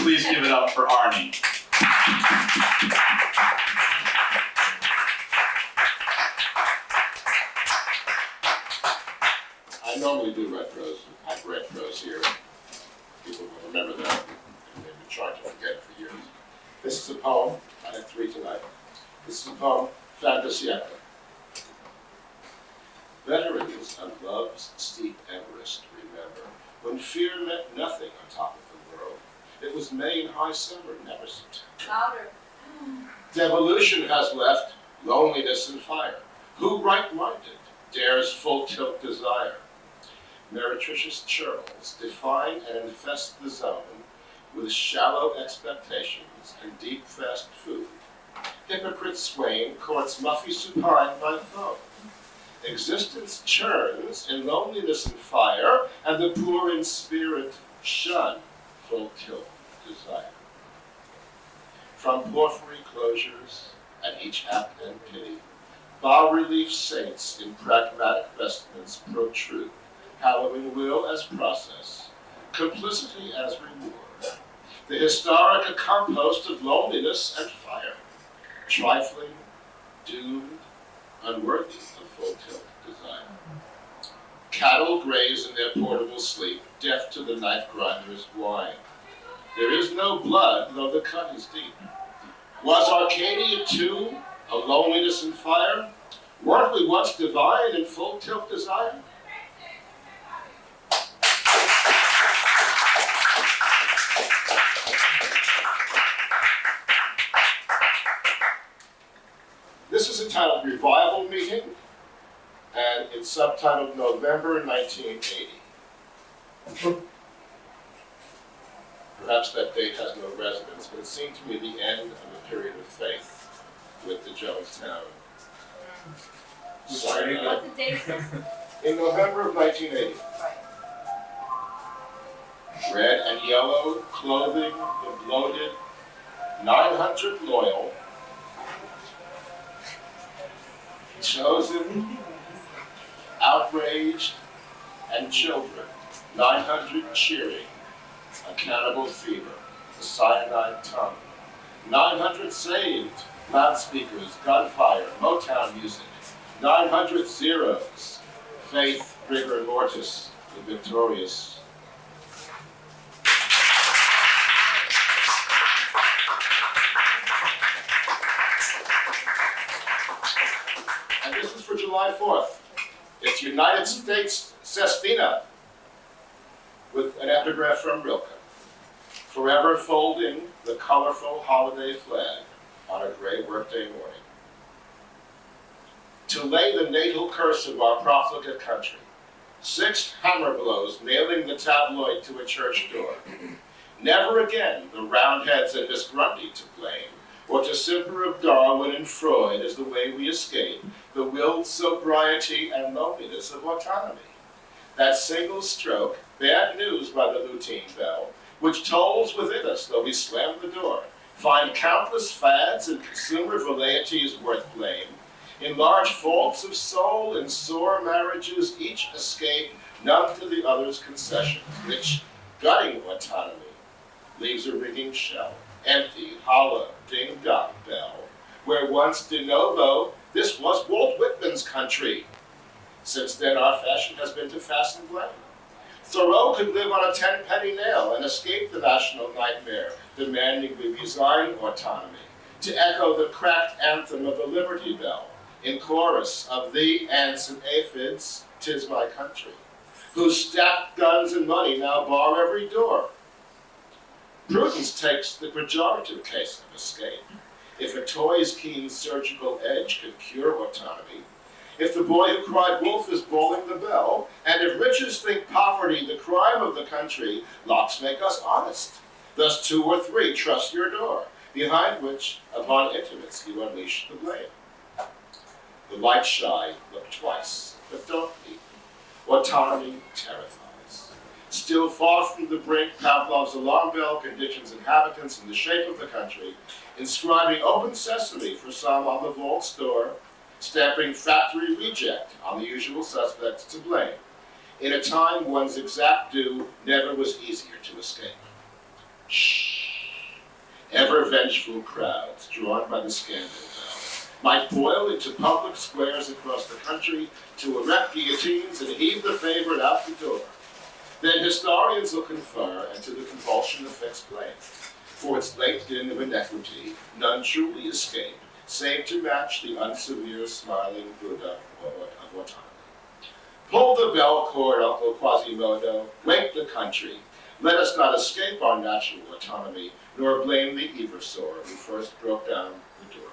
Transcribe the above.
Please give it up for Arnie. I normally do retros. I have retros here. People will remember that. And they've been trying to forget it for years. This is a poem. I have 3 tonight. This is a poem, Fin de siècle. Veterans of love's steep Everest remember when fear meant nothing on top of the world. It was May in high summer, never September. Louder. Devolution has left loneliness and fire. Who right-minded dares full tilt desire? Meretricious churls define and infest the zone with shallow expectations and deep fast food. Hypocrite swain courts muffy supine by foe. Existence churns in loneliness and fire, and the poor in spirit shun full tilt desire. From porphyry closures and each act and pity, bas-relief saints in pragmatic vestments protrude, hallowing will as process, complicity as reward, the historic a compost of loneliness and fire, trifling, doomed, unworthy of full tilt desire. Cattle graze in their portable sleep, deaf to the knife grinder's whine. There is no blood, though the cut is deep. Was Arcadia too a loneliness and fire? Weren't we once divine in full tilt desire? This is entitled Revival Meeting, and it's subtitled November 1980. Perhaps that date has no resonance, but it seemed to me the end of a period of faith with the Jonestown. Sorry, What's the date? in November of 1980. Right. Red and yellow clothing, the bloated, 900 loyal, chosen, outraged, and children, 900 cheering, a cannibal fever, a cyanide tongue, 900 saved, loudspeakers, gunfire, Motown music, 900 zeros, faith, rigor mortis, the victorious. And this is for July 4th. It's United States Sestina with an epigraph from Rilke. Forever folding the colorful holiday flag on a gray workday morning. To lay the natal curse of our profligate country, 6 hammer blows nailing the tabloid to a church door. Never again the Roundheads and Miss Grundy to blame, or to simper of Darwin and Freud as the way we escape the willed sobriety and loneliness of autonomy. That single stroke, bad news by the lutein bell, which tolls within us though we slam the door, find countless fads and consumer velleities worth blame, in large faults of soul and sore marriages each escape, none to the other's concessions, which, gutting autonomy, leaves a ringing shell, empty, hollow, ding-dong bell, where once de novo, this was Walt Whitman's country. Since then our fashion has been to fasten blame. Thoreau could live on a 10-penny nail and escape the national nightmare, demanding we resign autonomy, to echo the cracked anthem of the Liberty Bell, in chorus of the ants and aphids, 'tis my country, whose stacked guns and money now bar every door. Prudence takes the pejorative case of escape. If a toy's keen surgical edge can cure autonomy, if the boy who cried wolf is bowling the bell, and if riches think poverty the crime of the country, locks make us honest. Thus 2 or 3 trust your door, behind which, upon intimates, you unleash the blame. The light shy look twice, but don't peep. Autonomy terrifies. Still far from the brink, Pavlov's alarm bell conditions inhabitants in the shape of the country, inscribing open sesame for some on the vault's door, stamping factory reject on the usual suspects to blame. In a time one's exact due never was easier to escape. Shh. sensual crowds drawn by the scandal bell might boil into public squares across the country to erect guillotines and heave the favorite out the door, then historians will confer, and to the convulsion of fixed blame. For its late din of iniquity, none truly escape, save to match the unsevere smiling Buddha of autonomy. Pull the bell cord, Uncle Quasimodo, wake the country. Let us not escape our natural autonomy, nor blame the Eversor who first broke down the door.